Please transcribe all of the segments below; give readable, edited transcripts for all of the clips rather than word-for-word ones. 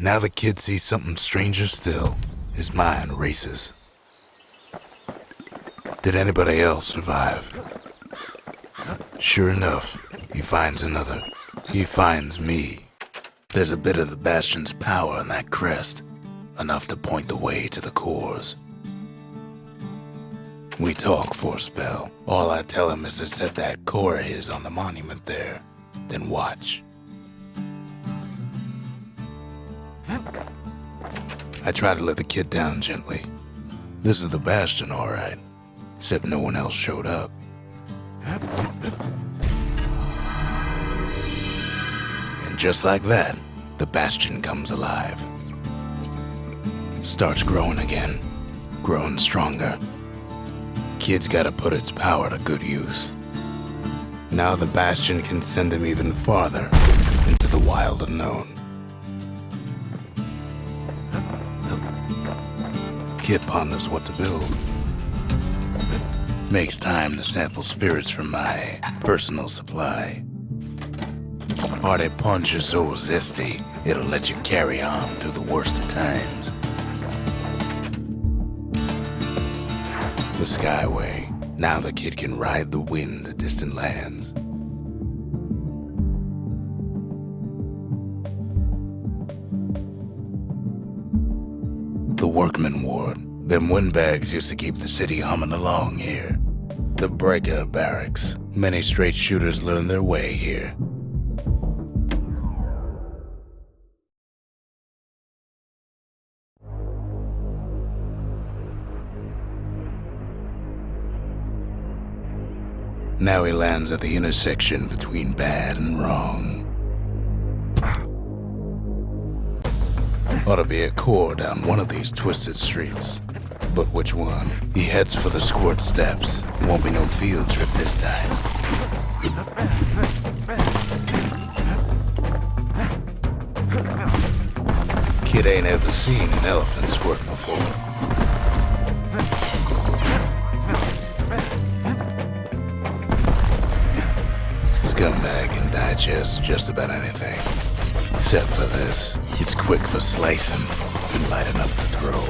Now the kid sees something stranger still. His mind races. Did anybody else survive? Sure enough, he finds another. He finds me. There's a bit of the Bastion's power in that crest, enough to point the way to the cores. We talk for a spell. All I tell him is to set that core of his on the monument there, then watch. I try to let the kid down gently. This is the Bastion, all right, except no one else showed up. And just like that, the Bastion comes alive. Starts growing again, growing stronger. Kid's gotta put its power to good use. Now the Bastion can send him even farther into the wild unknown. Kid ponders what to build. Makes time to sample spirits from my personal supply. Hearty punch is so zesty, it'll let you carry on through the worst of times. The Skyway. Now the kid can ride the wind to distant lands. The Workman Ward. Them windbags used to keep the city humming along here. The Breaker Barracks. Many straight shooters learned their way here. Now he lands at the intersection between bad and wrong. Ought to be a core down one of these twisted streets. But which one? He heads for the squirt steps. Won't be no field trip this time. Kid ain't ever seen an elephant squirt before. Scumbag can digest just about anything. Except for this. It's quick for slicing and light enough to throw.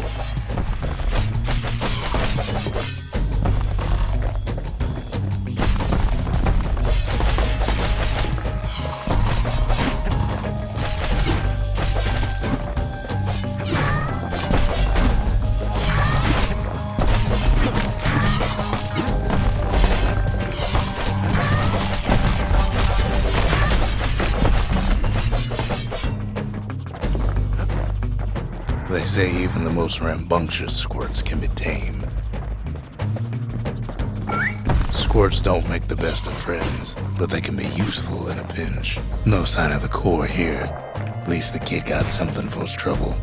They say even the most rambunctious squirts can be tamed. Squirts don't make the best of friends, but they can be useful in a pinch. No sign of the core here. At least the kid got something for his trouble.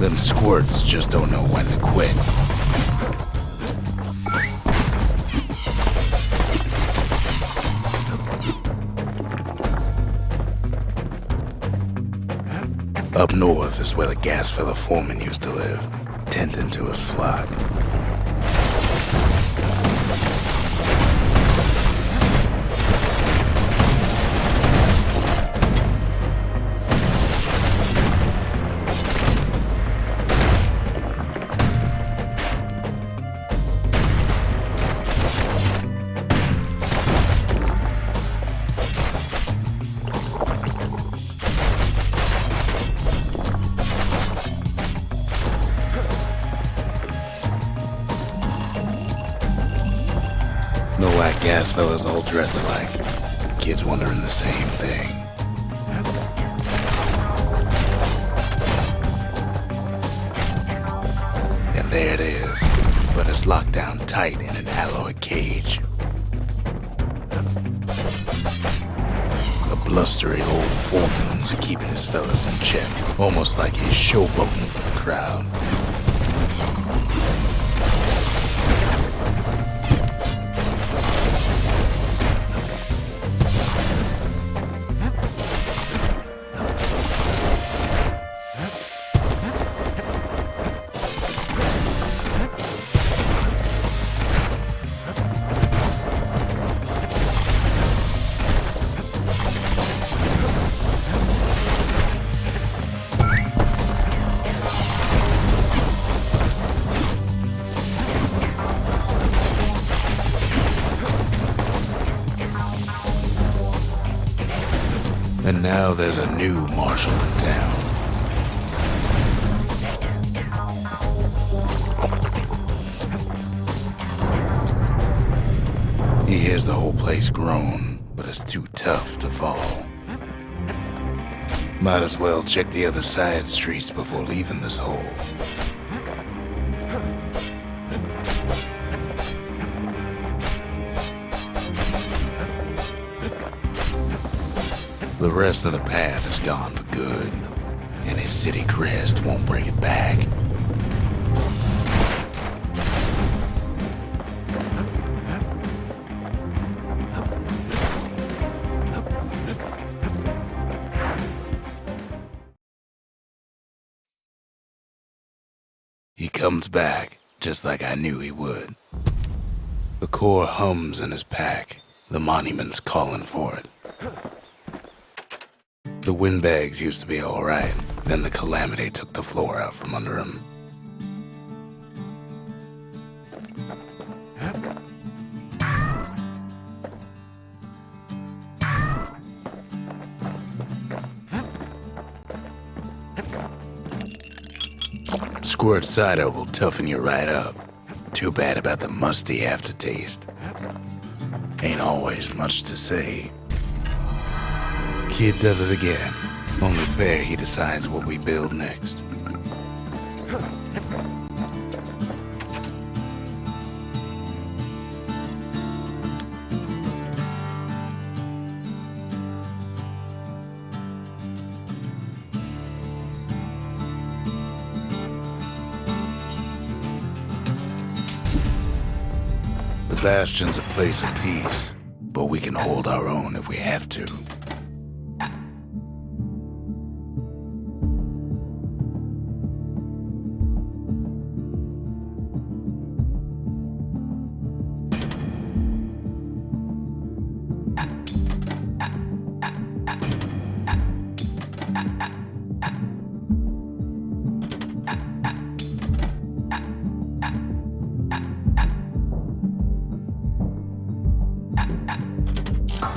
Them squirts just don't know when to quit. Up north is where the gas fella foreman used to live, tending to his flock. No white gas fellas all dress alike. Kids wondering the same thing. There it is, but it's locked down tight in an alloy cage. A blustery old foreman's keeping his fellas in check, almost like he's showboating for the crowd. And now there's a new marshal in town. He hears the whole place groan, but it's too tough to fall. Might as well check the other side streets before leaving this hole. The rest of the path is gone for good, and his city crest won't bring it back. He comes back, just like I knew he would. The core hums in his pack, the monument's calling for it. The windbags used to be all right, then the calamity took the floor out from under him. Squirt cider will toughen you right up. Too bad about the musty aftertaste. Ain't always much to say. Kid does it again. Only fair he decides what we build next. The Bastion's a place of peace, but we can hold our own if we have to.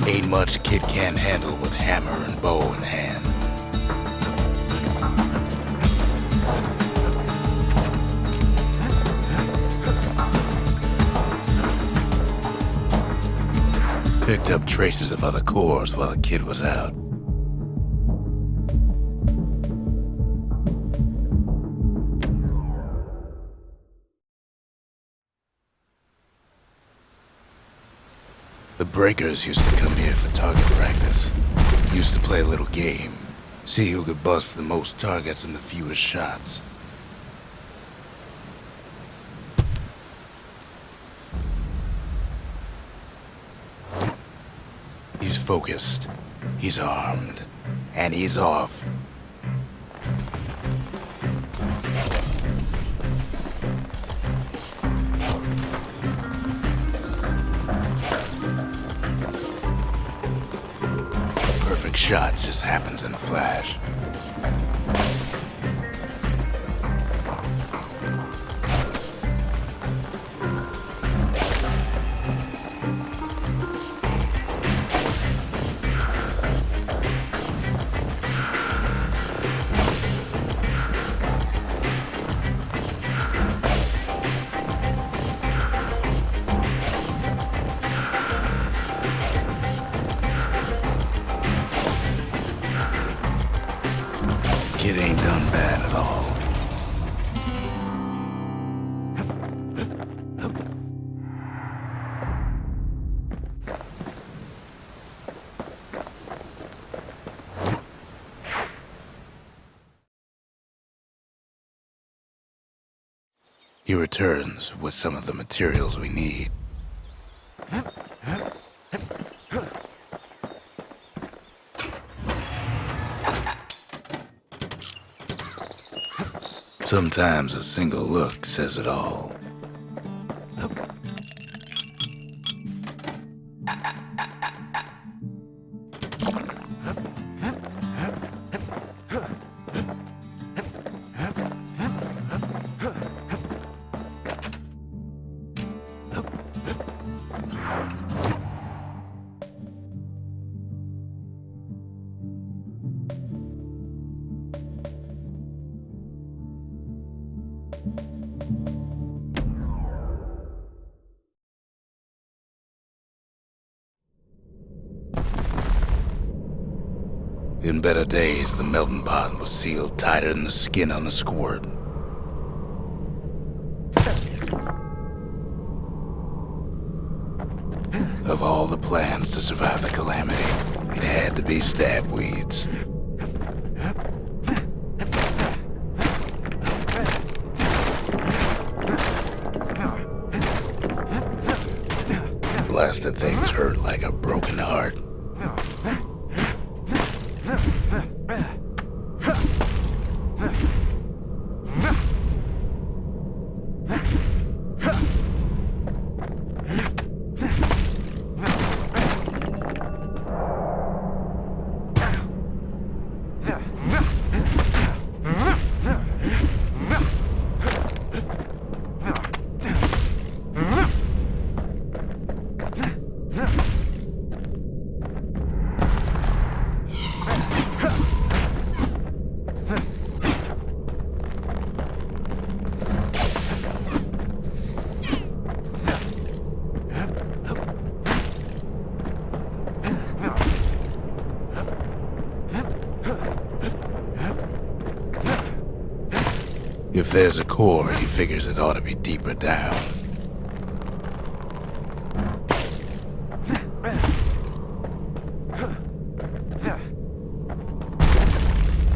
Ain't much kid can't handle with hammer and bow in hand. Picked up traces of other cores while the kid was out. The breakers used to come here for target practice. Used to play a little game. See who could bust the most targets and the fewest shots. He's focused, he's armed, and he's off. Perfect shot just happens in a flash. Kid ain't done bad at all. He returns with some of the materials we need. Sometimes a single look says it all. In better days, the melting pot was sealed tighter than the skin on a squirt. Of all the plans to survive the calamity, it had to be stabweeds. Blasted things hurt like a broken heart. If there's a core, he figures it ought to be deeper down.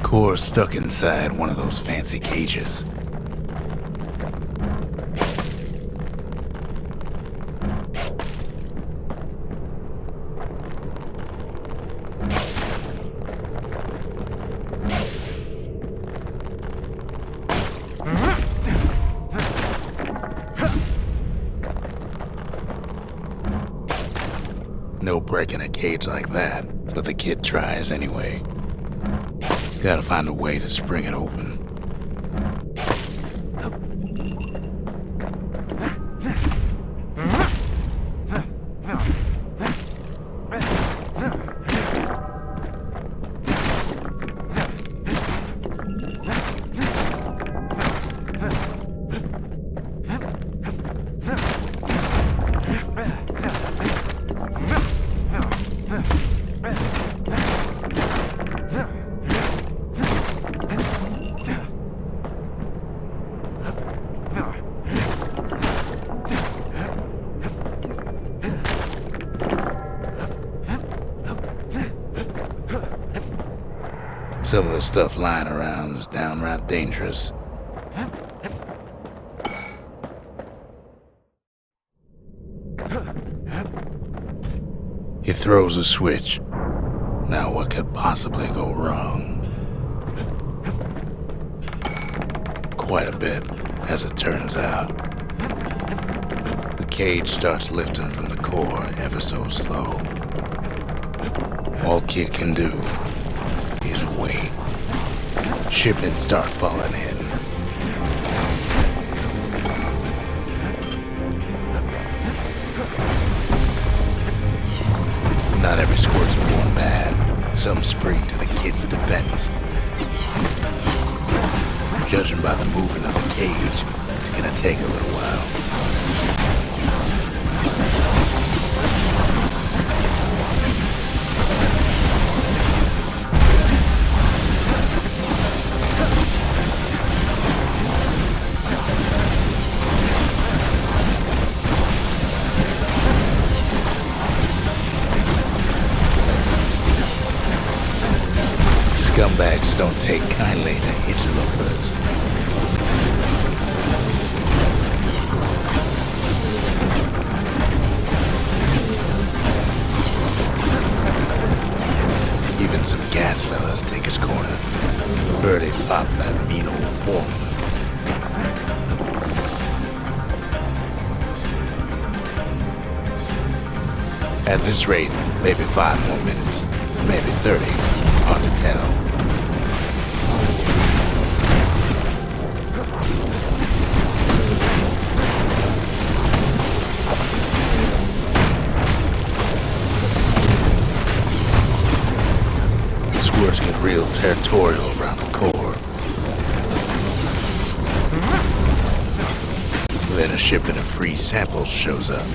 Core stuck inside one of those fancy cages. No breaking a cage like that, but the kid tries anyway. Gotta find a way to spring it open. Some of the stuff lying around is downright dangerous. He throws a switch. Now what could possibly go wrong? Quite a bit, as it turns out. The cage starts lifting from the core ever so slow. All Kid can do is wait. Shipments start falling in. Not every squirt's born bad. Some spring to the kid's defense. Judging by the movement of the cage, it's gonna take a little while. Scumbags don't take kindly to interlopers. Then some gas fellas take his corner. Heard he popped that mean old foreman. At this rate, maybe 5 more minutes, maybe 30, hard to tell. Squirts get real territorial around the core. Then a shipment of free samples shows up.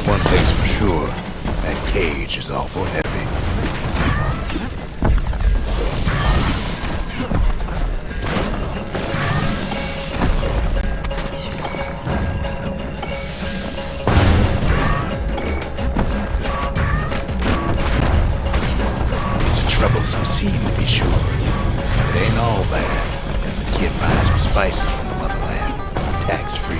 One thing's for sure, that cage is awful heavy. Troublesome scene to be sure. It ain't all bad, as the kid finds some spices from the motherland, tax-free.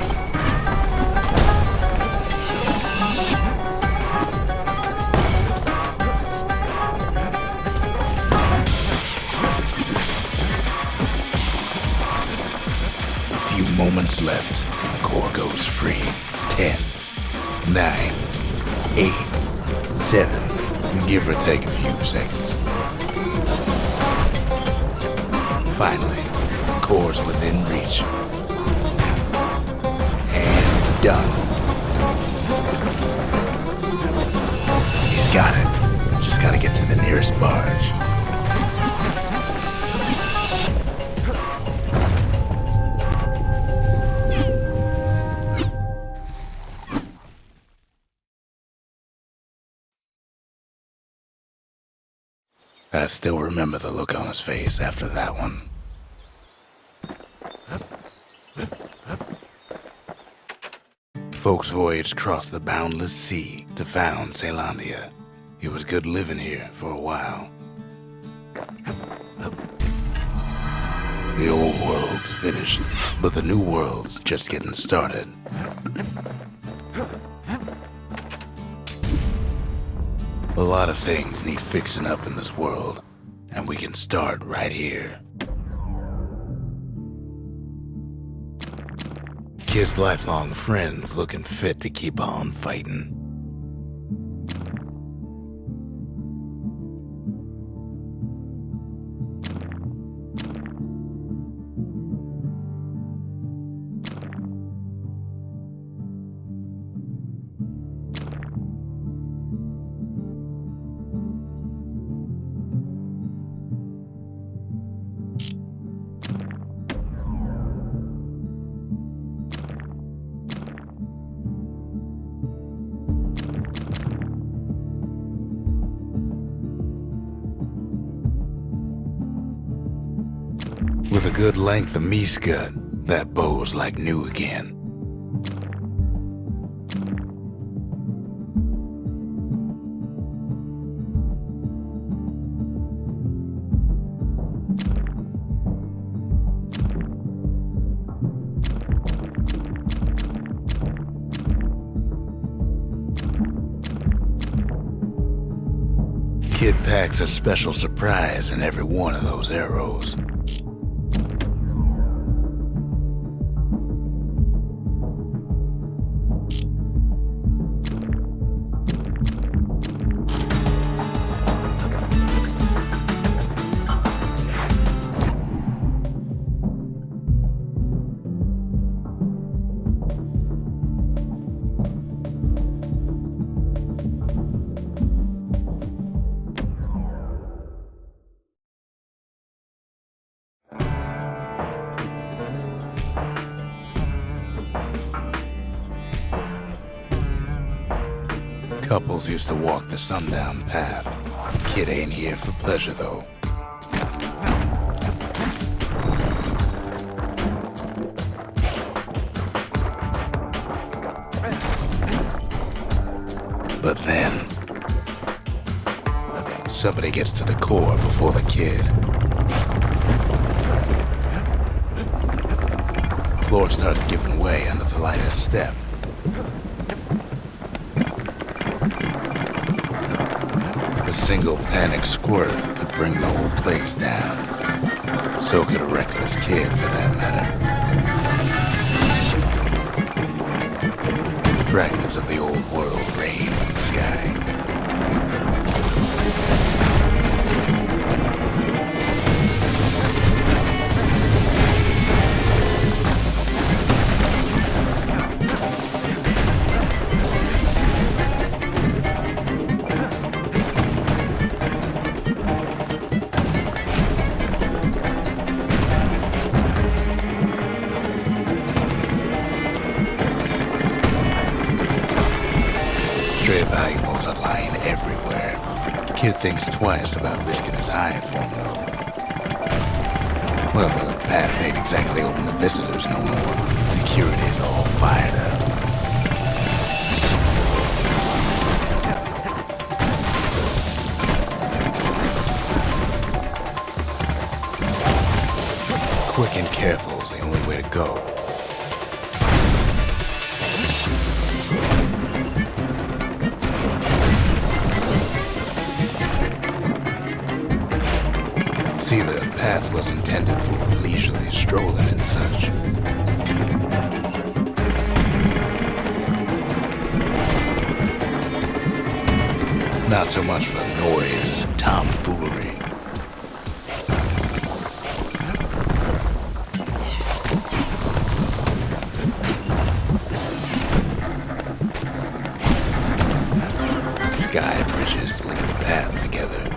A few moments left, and the core goes free. 10, 9, 8, 7. Give or take a few seconds. Finally, the core's within reach. And done. He's got it. Just gotta get to the nearest barge. I still remember the look on his face after that one. Folks voyaged across the boundless sea to found Ceylondia. It was good living here for a while. The old world's finished, but the new world's just getting started. A lot of things need fixing up in this world, and we can start right here. Kid's lifelong friends looking fit to keep on fighting. With a good length of meat gut, that bow's like new again. Kid packs a special surprise in every one of those arrows. Couples used to walk the sundown path. Kid ain't here for pleasure, though. But then, somebody gets to the core before the kid. floor starts giving way under the lightest step. A single panic squirt could bring the whole place down. So could a reckless kid, for that matter. Fragments of the old world rain from the sky. Stray valuables are lying everywhere. Kid thinks twice about risking his hide for them, though. Well, the path ain't exactly open to visitors no more. Security's all fired up. Quick and careful is the only way to go. See, the path was intended for leisurely strolling and such. Not so much for noise and tomfoolery. Sky bridges link the path together.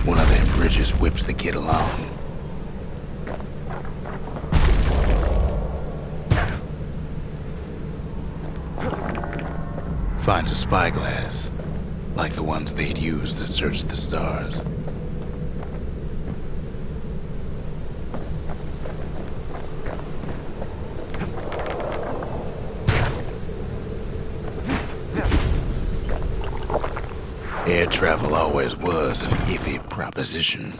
One of them bridges whips the kid along. Finds a spyglass, like the ones they'd used to search the stars. Air travel always was an iffy proposition.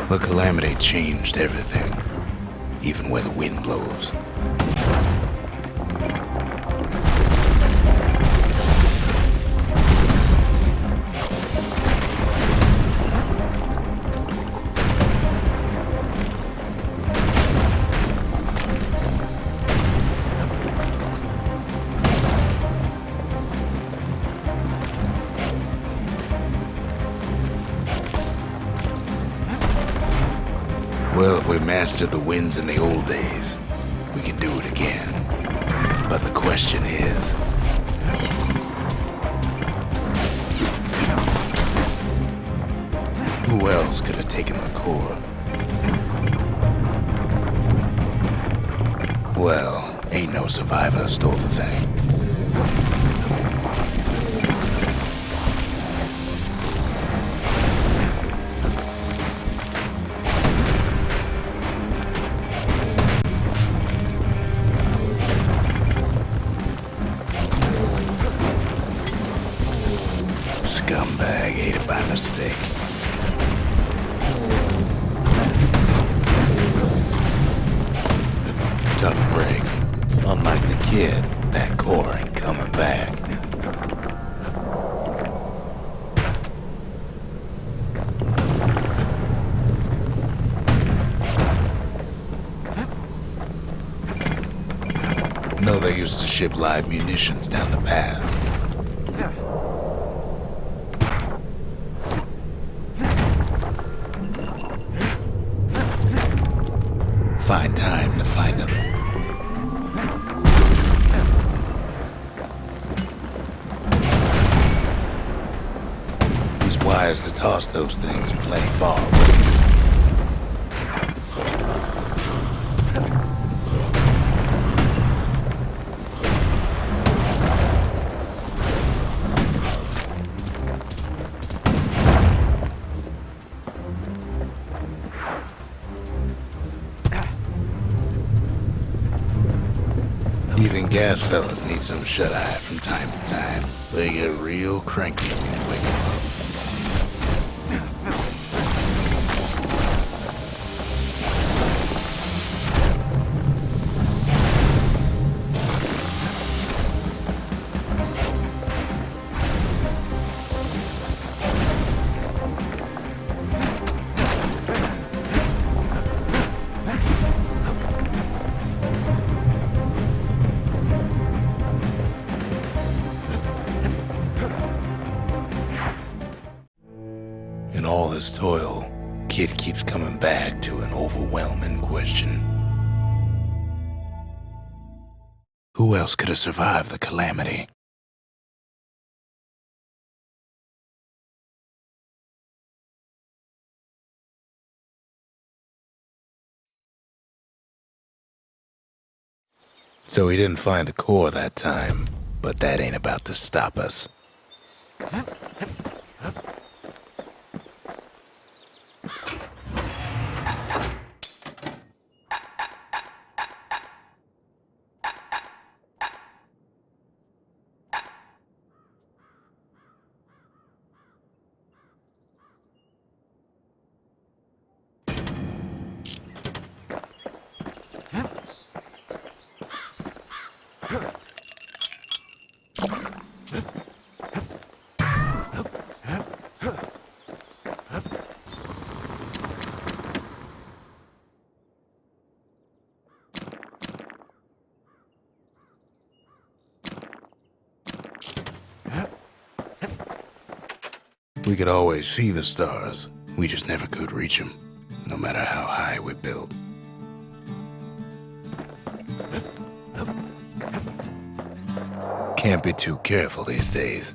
But Calamity changed everything, even where the wind blows. Well, if we mastered the winds in the old days, we can do it again. But the question is, who else could have taken the core? Well, ain't no survivor stole the thing. Scumbag ate it by mistake. Tough break. Unlike the kid, that core ain't coming back. No, they used to ship live munitions down the path. Find time to find them. These wires to toss those things plenty far away. gas fellas need some shut-eye from time to time. They get real cranky when you wake them up. In all this toil, Kid keeps coming back to an overwhelming question. Who else could have survived the calamity? So he didn't find the core that time, but that ain't about to stop us. We could always see the stars. We just never could reach them, no matter how high we built. Can't be too careful these days.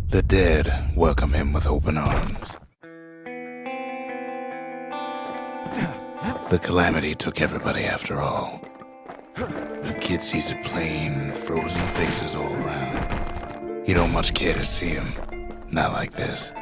The dead welcome him with open arms. The calamity took everybody after all. Kid sees it plain, frozen faces all around. You don't much care to see him. Not like this.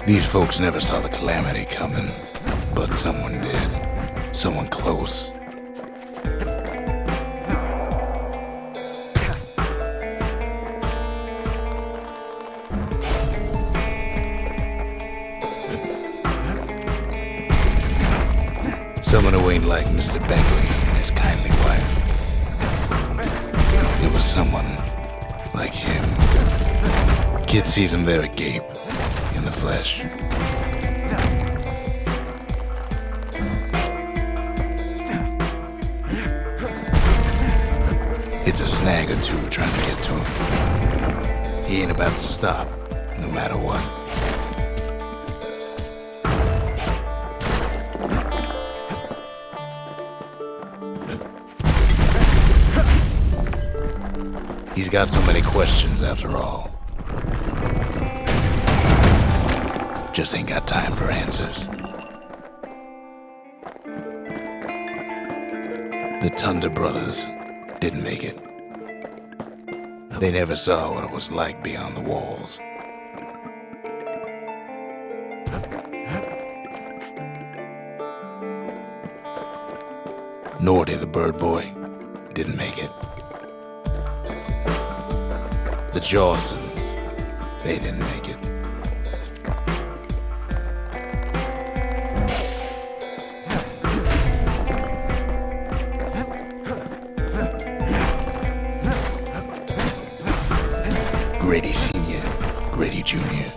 These folks never saw the calamity coming, but someone did. Someone close. Someone who ain't like Mr. Bentley and his kindly wife. It was someone like him. Kid sees him there agape. In the flesh. It's a snag or two trying to get to him. He ain't about to stop, no matter what. He's got so many questions after all. Just ain't got time for answers. The Thunder brothers didn't make it. They never saw what it was like beyond the walls. Nordy the bird boy didn't make it. The Jawsons, they didn't make it. Grady Sr., Grady Jr.,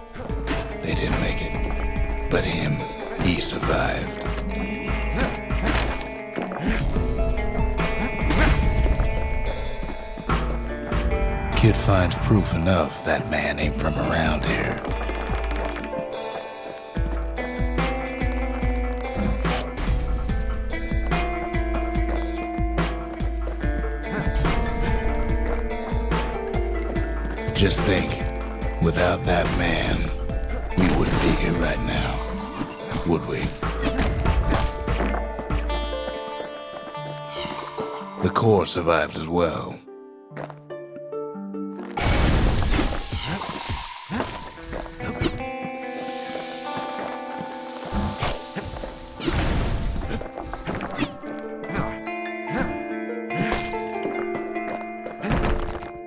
they didn't make it. But him, he survived. Kid finds proof enough that man ain't from around here. Just think, without that man, we wouldn't be here right now, would we? The core survived as well.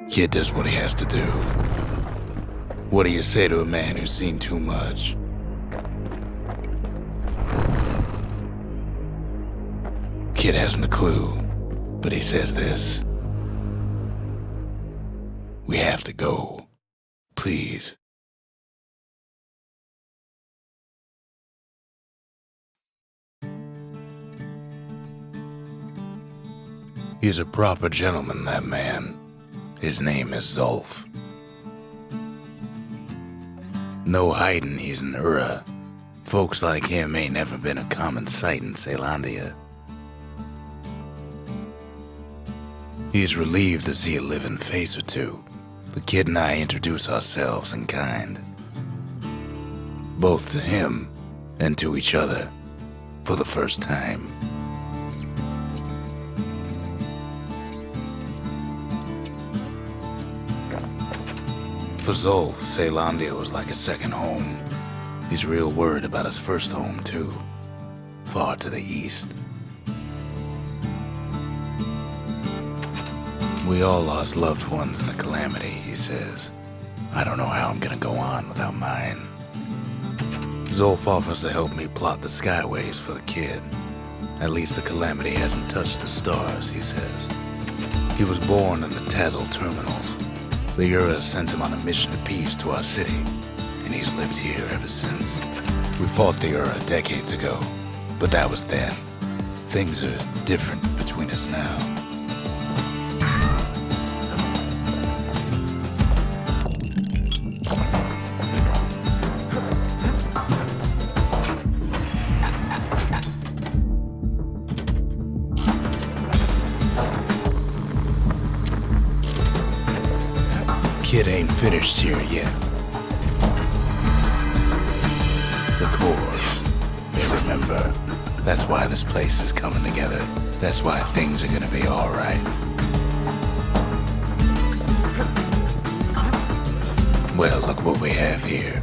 Kid does what he has to do. What do you say to a man who's seen too much? Kid hasn't a clue, but he says this. We have to go. Please. He's a proper gentleman, that man. His name is Zulf. No hiding he's an Ura. Folks like him ain't never been a common sight in Caelondia. He's relieved to see a living face or two. The kid and I introduce ourselves in kind. Both to him and to each other for the first time. For Zulf, Caelondia was like a second home. He's real worried about his first home, too. Far to the east. We all lost loved ones in the calamity, he says. I don't know how I'm gonna go on without mine. Zulf offers to help me plot the skyways for the kid. At least the calamity hasn't touched the stars, he says. He was born in the Tazzle terminals. The Ura sent him on a mission of peace to our city, and he's lived here ever since. We fought the Ura decades ago, but that was then. Things are different between us now. Kid ain't finished here yet. The cores, they remember. That's why this place is coming together. That's why things are gonna be alright. Well, look what we have here.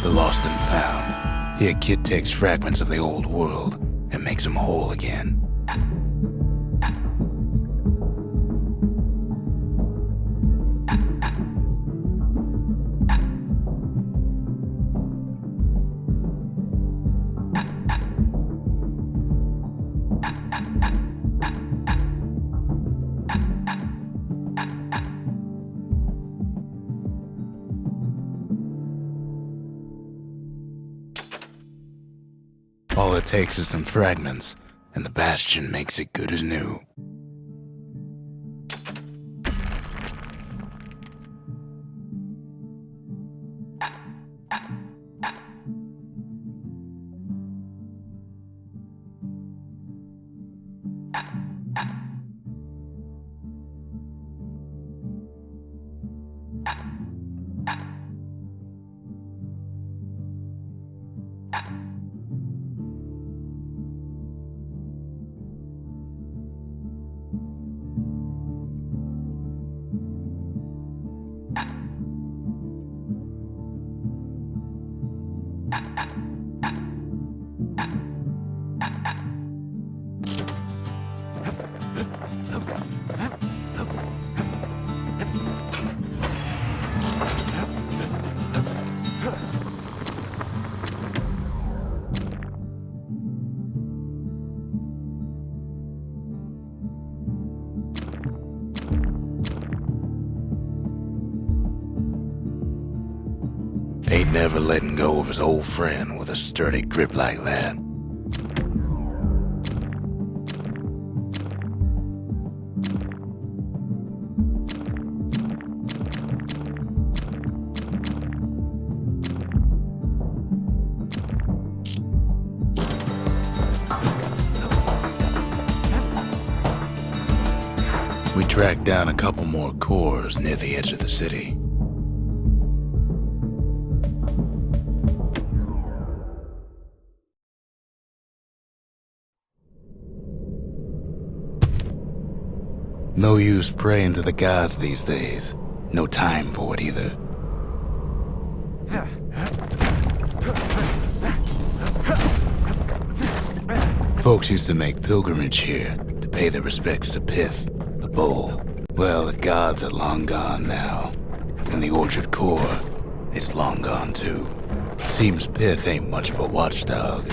Lost and found. Here, kid takes fragments of the old world and makes them whole again. All it takes is some fragments, and the Bastion makes it good as new. Never letting go of his old friend with a sturdy grip like that. We tracked down a couple more cores near the edge of the city. No use praying to the gods these days. No time for it either. Folks used to make pilgrimage here to pay their respects to Pith, the bull. Well, the gods are long gone now. And the Orchard Core is long gone too. Seems Pith ain't much of a watchdog.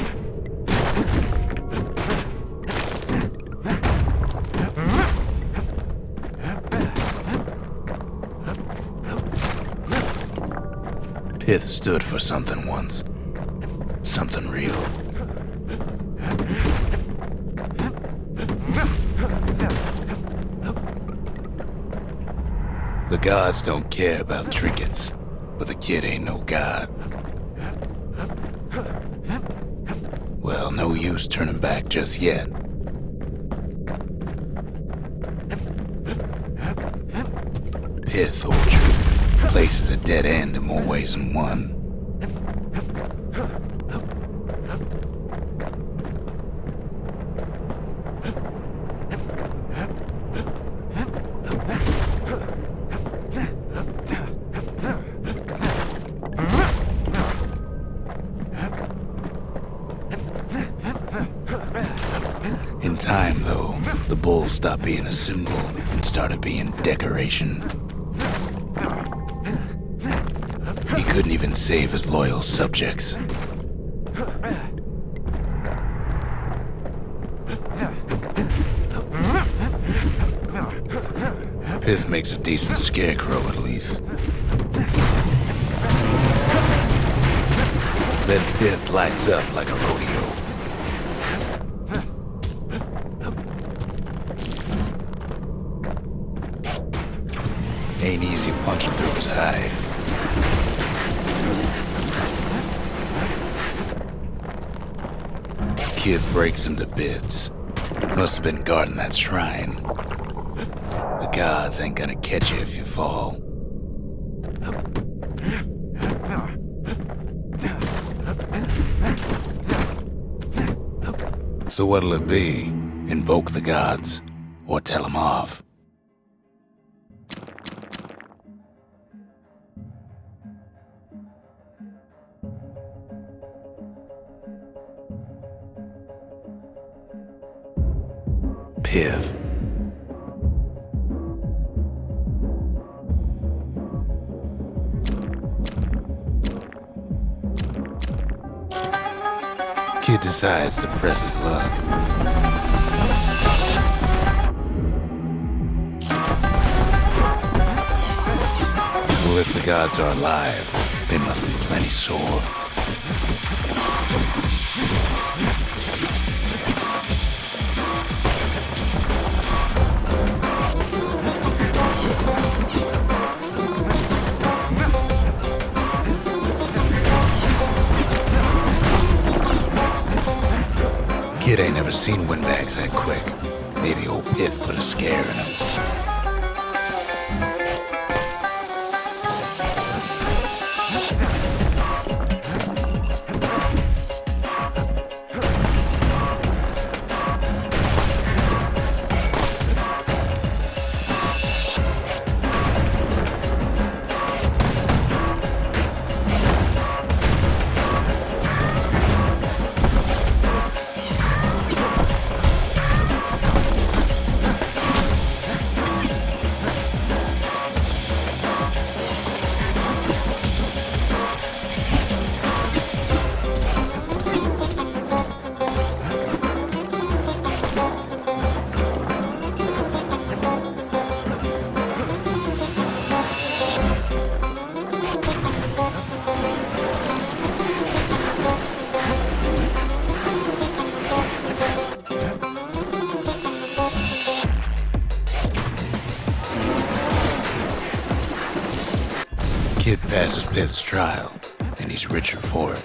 Pith stood for something once. Something real. The gods don't care about trinkets, but the kid ain't no god. Well, no use turning back just yet. Pith Orchard. Place is a dead end in more ways than one. In time, though, the bull stopped being a symbol and started being decoration. He couldn't even save his loyal subjects. Pith makes a decent scarecrow, at least. Then Pith lights up like a rodeo. Ain't easy punching through his hide. Kid breaks him to bits. Must have been guarding that shrine. The gods ain't gonna catch you if you fall. So what'll it be? Invoke the gods, or tell them off? Pith. Kid decides to press his luck. Well, if the gods are alive, they must be plenty sore. Kid ain't never seen windbags that quick. Maybe old Pith put a scare in him. Kid passes Pith's trial, and he's richer for it.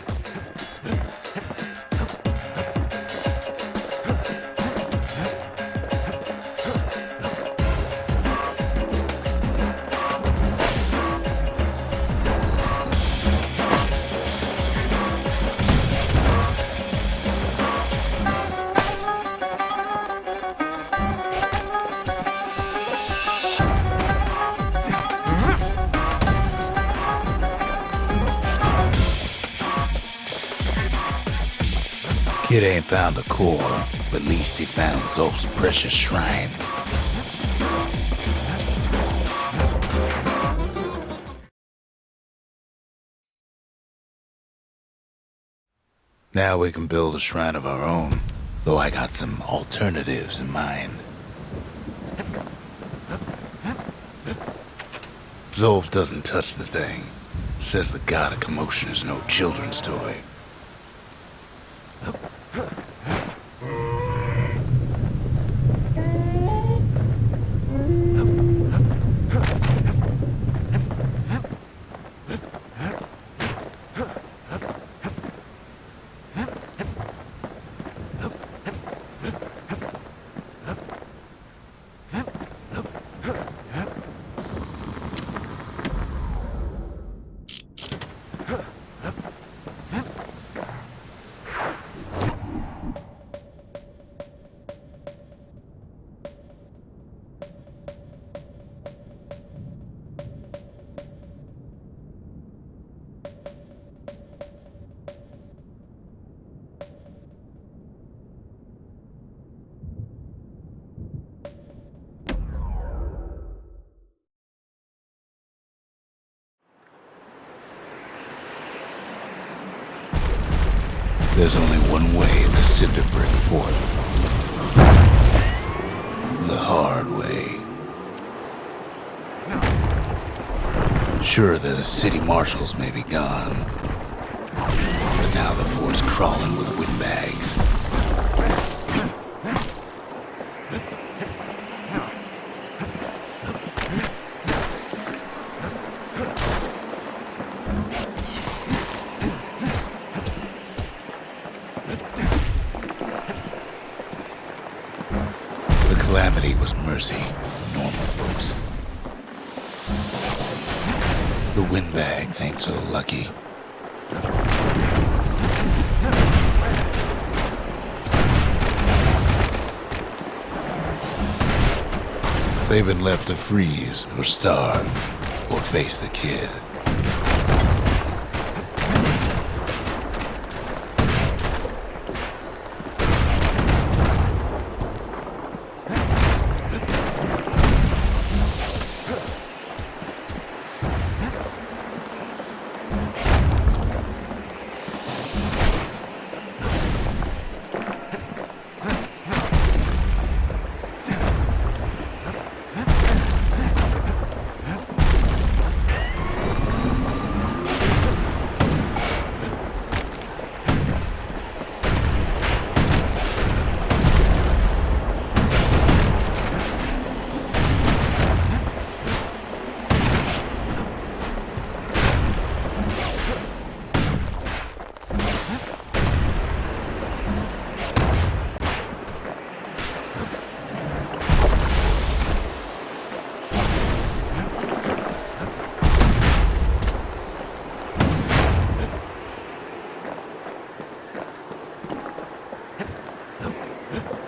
Kid ain't found a core, but at least he found Zolf's precious shrine. Now we can build a shrine of our own, though I got some alternatives in mind. Zolf doesn't touch the thing. Says the god of commotion is no children's toy. There's only one way to Cinderbrick Fort. The hard way. Sure, the city marshals may be gone, but now the fort's crawling with windbags. Calamity was mercy for normal folks. The windbags ain't so lucky. They've been left to freeze or starve or face the kid.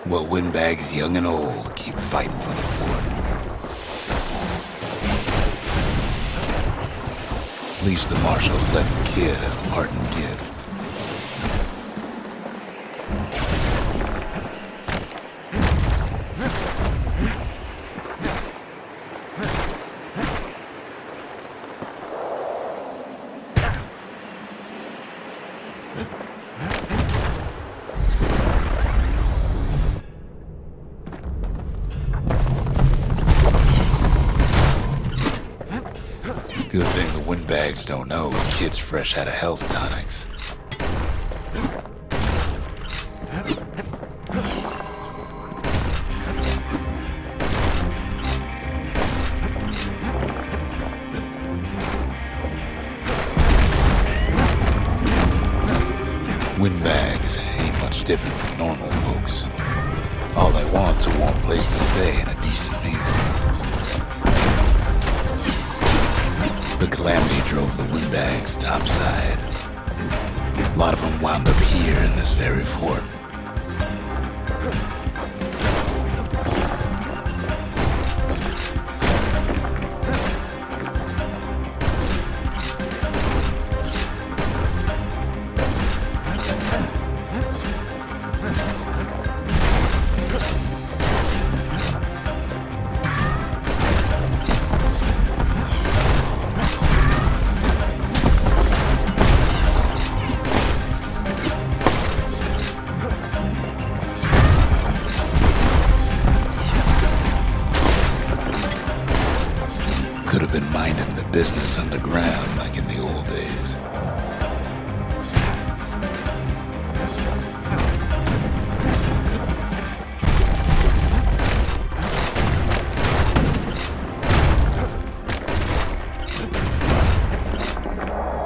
Well, windbags young and old keep fighting for the fort. At least the marshals left the kid a parting gift. Good thing the windbags don't know a kid's fresh out of health tonics. normal folks. All they want's a warm place to stay and a decent meal. The calamity drove the windbags topside. A lot of them wound up here in this very fort. Could have been minding the business underground like in the old days.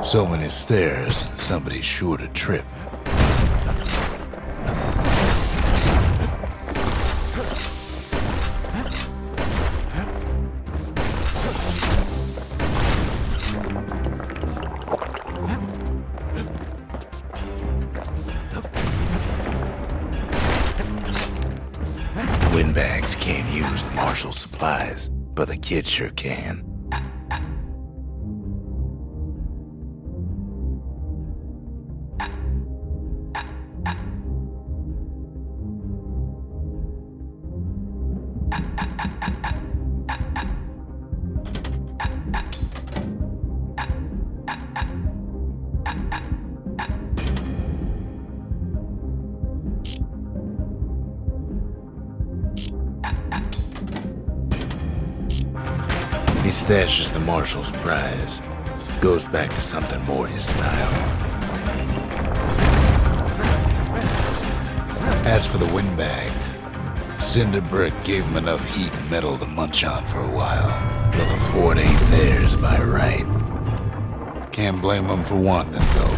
So many stairs, somebody's sure to trip. Windbags can't use the marshal's supplies, but the kids sure can. He stashes the marshal's prize. Goes back to something more his style. As for the windbags, Cinder Brick gave him enough heat and metal to munch on for a while. Well, the fort ain't theirs by right. Can't blame them for wanting it, though.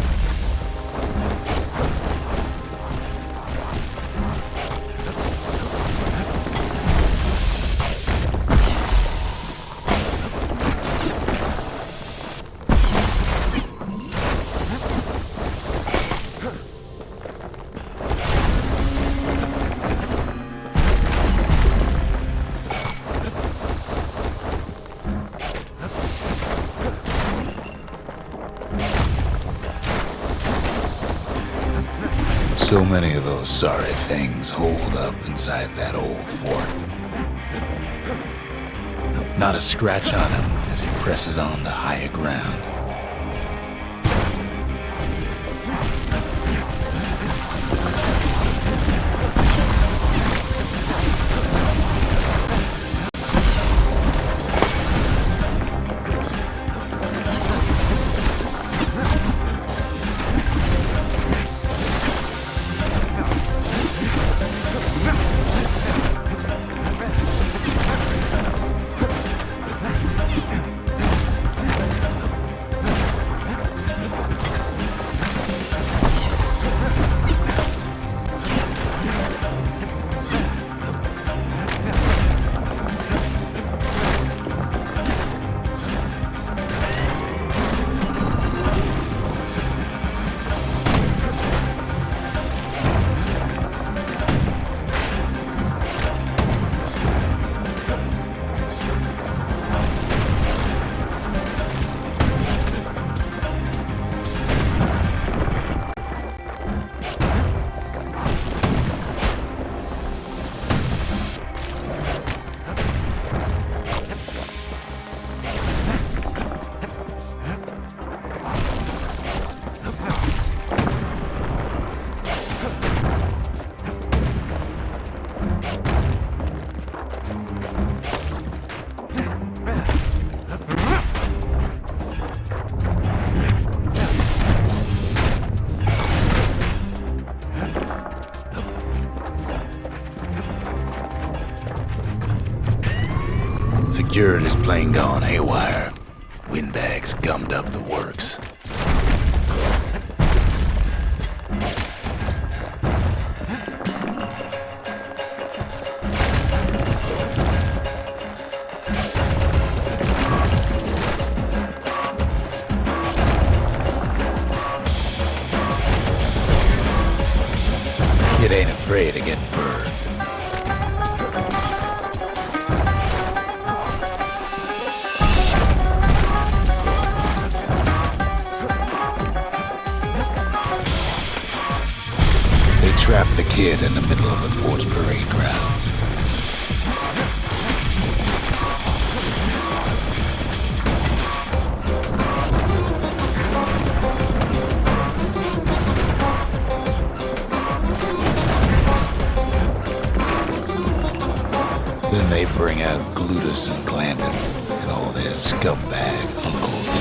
So many of those sorry things holed up inside that old fort. Not a scratch on him as he presses on to higher ground. Security's plane gone haywire. Windbags gummed up the works. get burned. They trapped the kid in the middle of the fort's parade grounds. Then they bring out Glutus and Glandon and all their scumbag uncles.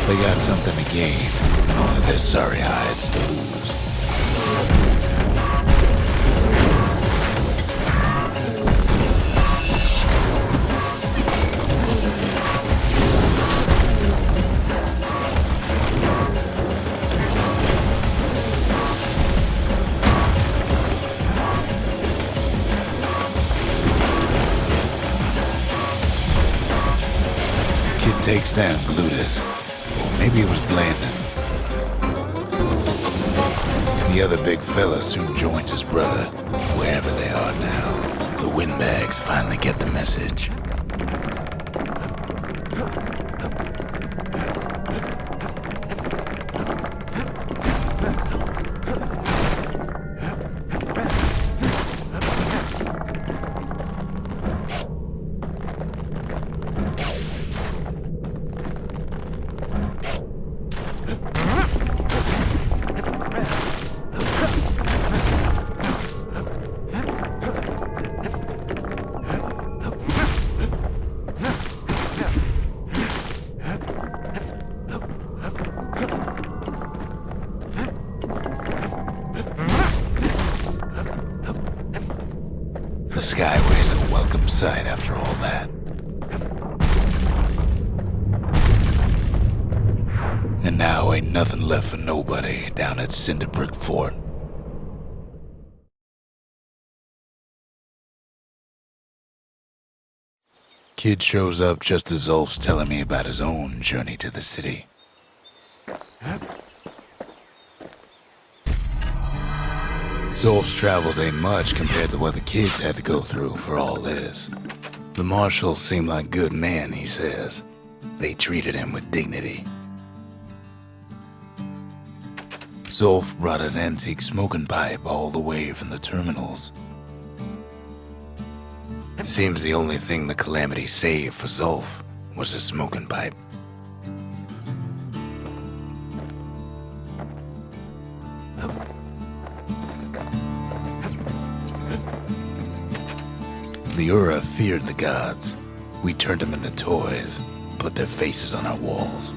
They got something to gain, and only their sorry hides to lose. Kid takes down Glutus. Maybe it was Glandon. The other big fella soon joins his brother, wherever they are now. The windbags finally get the message. The Skyway's a welcome sight after all that. And now ain't nothing left for nobody down at Cinderbrick Fort. Kid shows up just as Zulf's telling me about his own journey to the city. Zulf's travels ain't much compared to what the kids had to go through for all this. The marshals seem like good men, he says. They treated him with dignity. Zulf brought his antique smoking pipe all the way from the terminals. Seems the only thing the Calamity saved for Zulf was his smoking pipe. The Ura feared the gods. We turned them into toys, put their faces on our walls.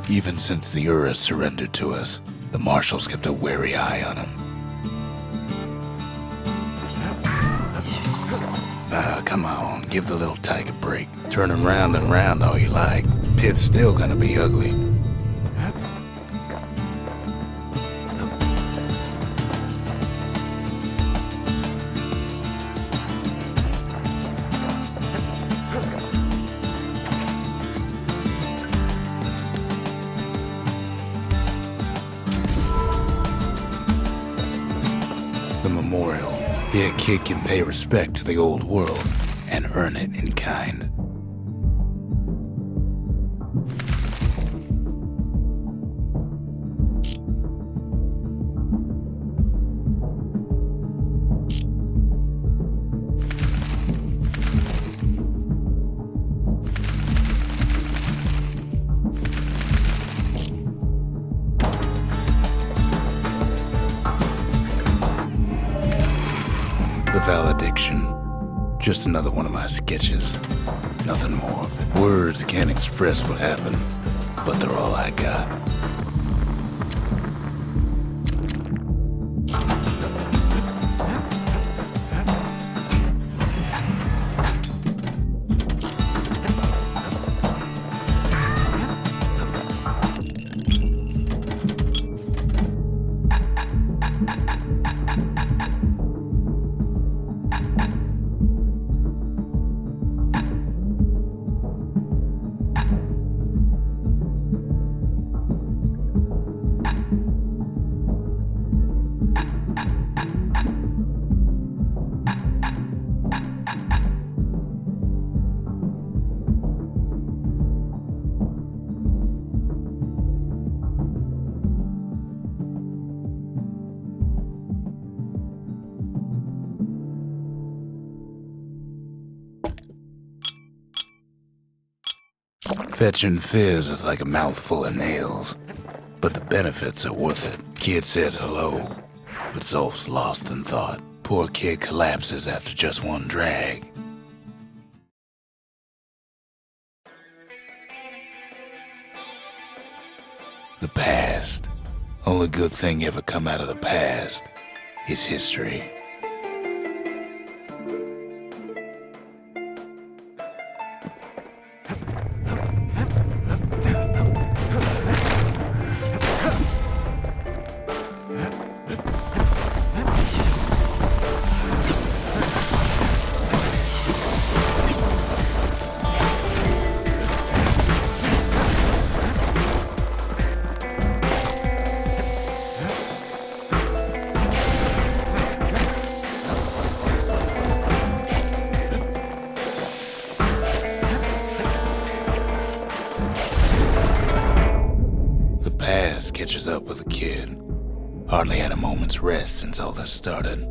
Even since the Ura surrendered to us, the marshals kept a wary eye on them. Come on, give the little tyke a break. Turn him round and round all you like. Pith's still gonna be ugly. The memorial. Here, a kid can pay respect to the old world and earn it in kind. The valediction. Just another one of my sketches. Nothing more. Words can't express what happened, but they're all I got. Fetching fizz is like a mouthful of nails, but the benefits are worth it. Kid says hello, but Zolf's lost in thought. Poor kid collapses after just one drag. The past. Only good thing ever come out of the past is history. Catches up with the kid. Hardly had a moment's rest since all this started.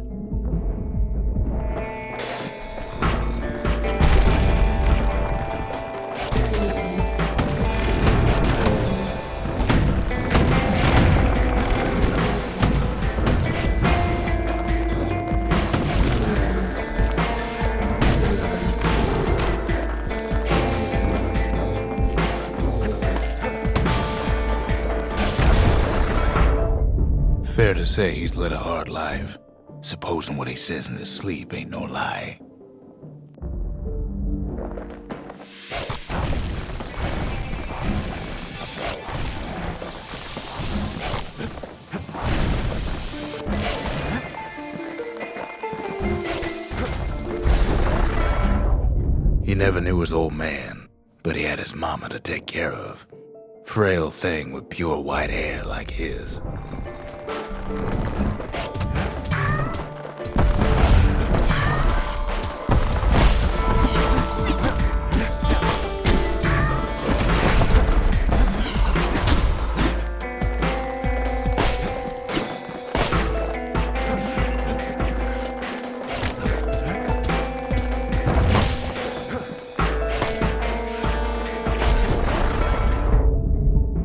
Fair to say he's led a hard life, supposing what he says in his sleep ain't no lie. He never knew his old man, but he had his mama to take care of. Frail thing with pure white hair like his.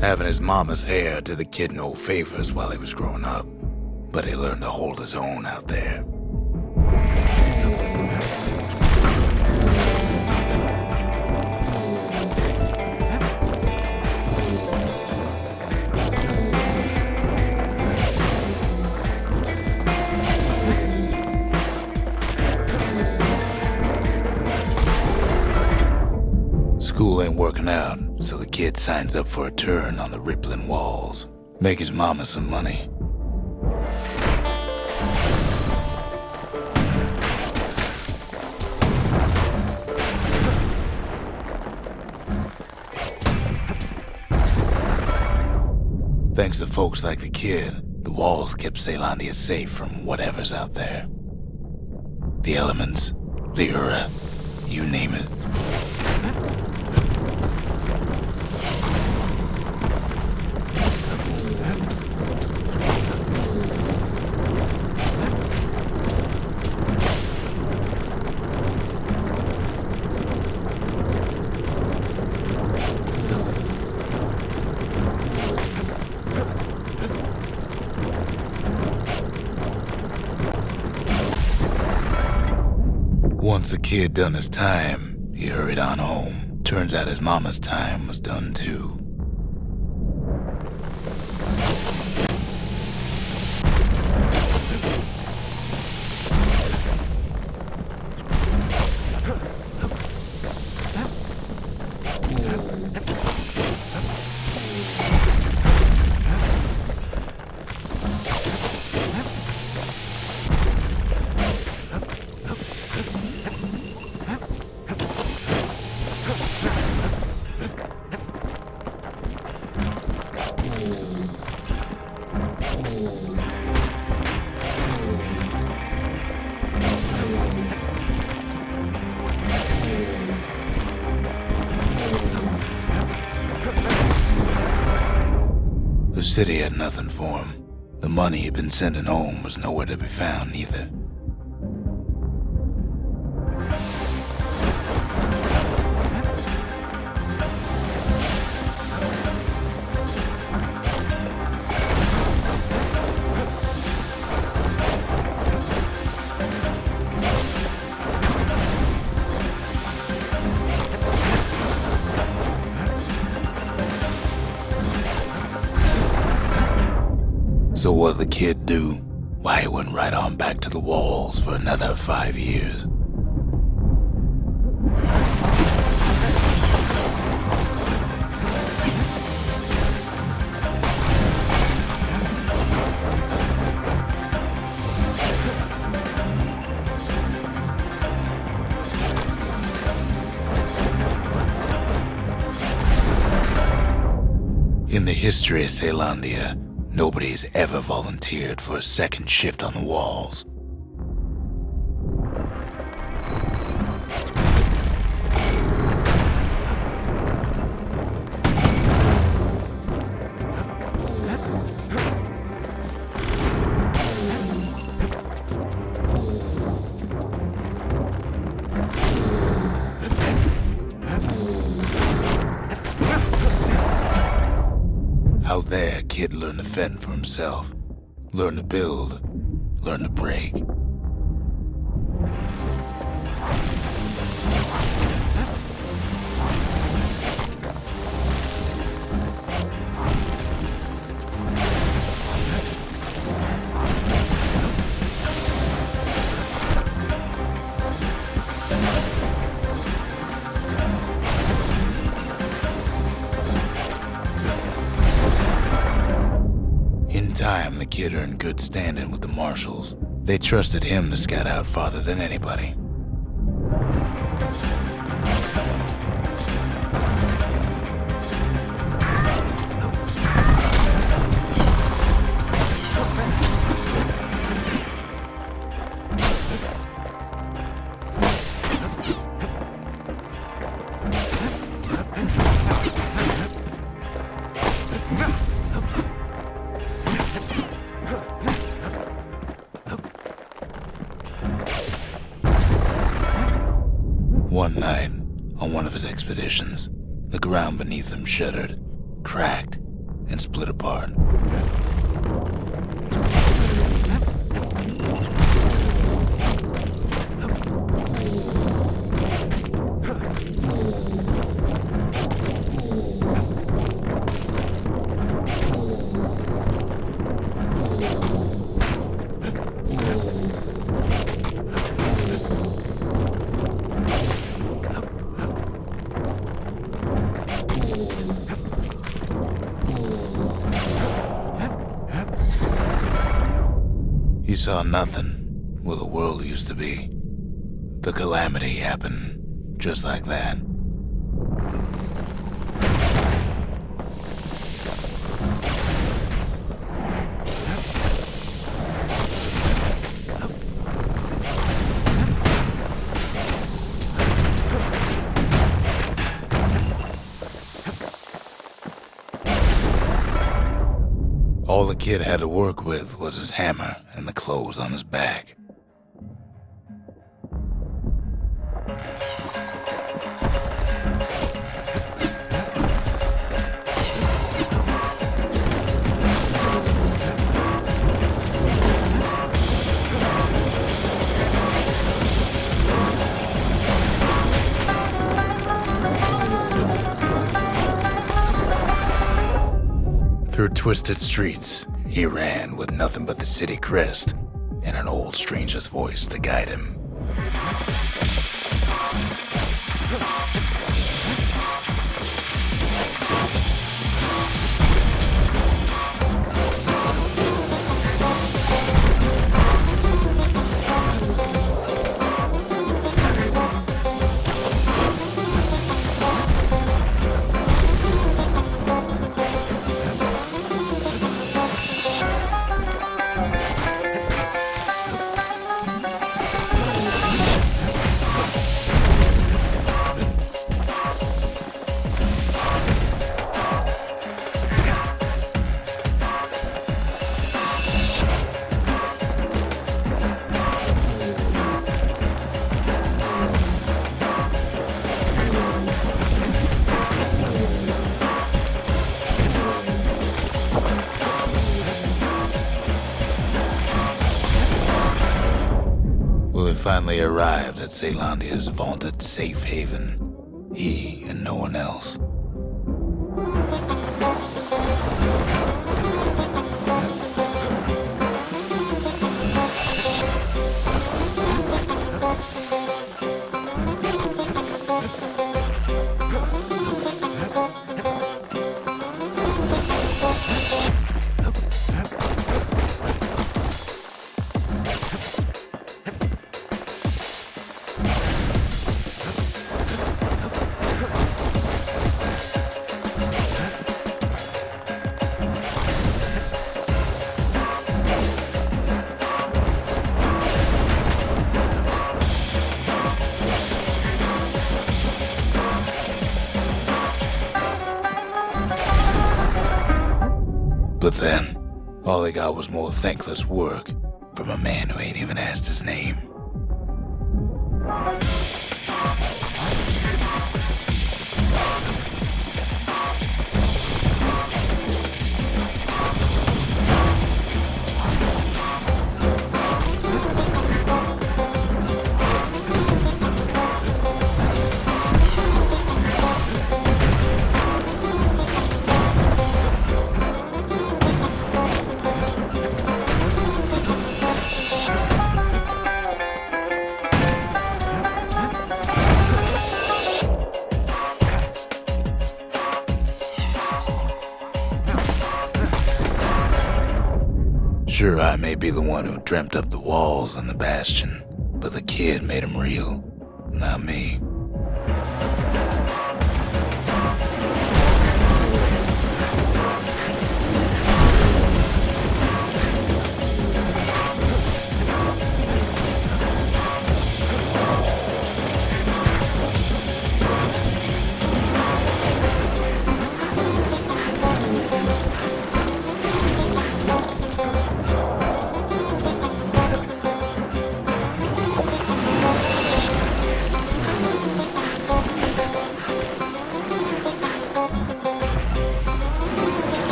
Having his mama's hair did the kid no favors while he was growing up, but he learned to hold his own out there. School ain't working out, so the kid signs up for a turn on the rippling walls. Make his mama some money. Thanks to folks like the kid, the walls kept Caelondia safe from whatever's out there. The elements, the Ura, you name it. Once the kid done his time, he hurried on home. Turns out his mama's time was done too. The city had nothing for him. The money he'd been sending home was nowhere to be found either. So what'd the kid do? Why, he went right on back to the walls for another 5 years. In the history of Caelondia, nobody's ever volunteered for a second shift on the walls. Out there, kid learned to fend for himself, learn to build, learn to break. In time, the kid earned good standing with the marshals. They trusted him to scout out farther than anybody. One night, on one of his expeditions, the ground beneath him shuddered, cracked, and split apart. He saw nothing where the world used to be. The calamity happened just like that. All the kid had to work with was his hammer and the clothes on his back. Through twisted streets, he ran with nothing but the city crest and an old stranger's voice to guide him. Finally arrived at Caelondia's vaunted safe haven. He and no one else. But then, all they got was more thankless work from a man who ain't even asked his name. Sure, I may be the one who dreamt up the walls and the Bastion, but the kid made them real, not me.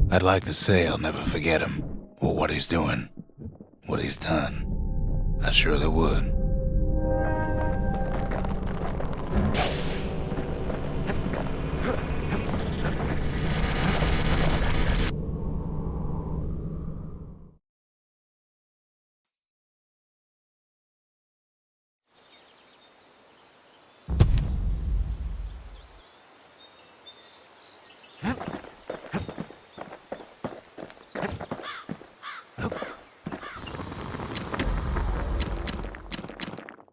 I'd like to say I'll never forget him, or what he's doing, what he's done. I surely would.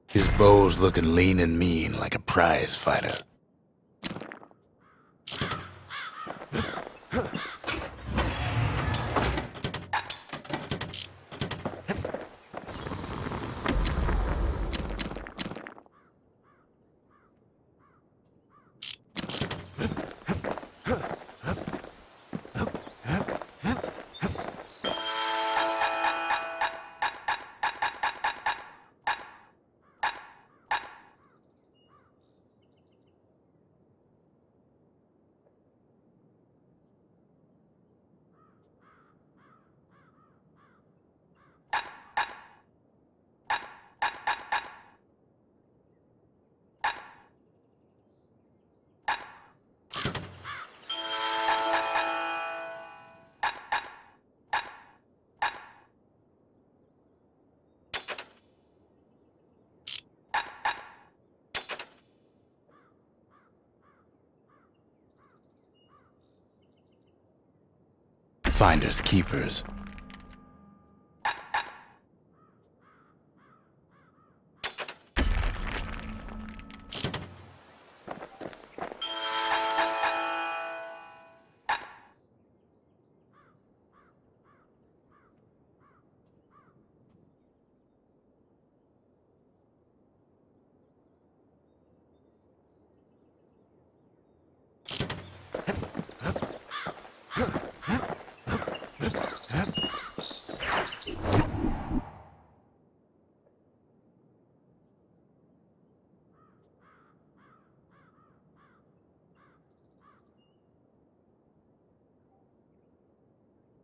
His bow's looking lean and mean like a prize fighter. Finders keepers.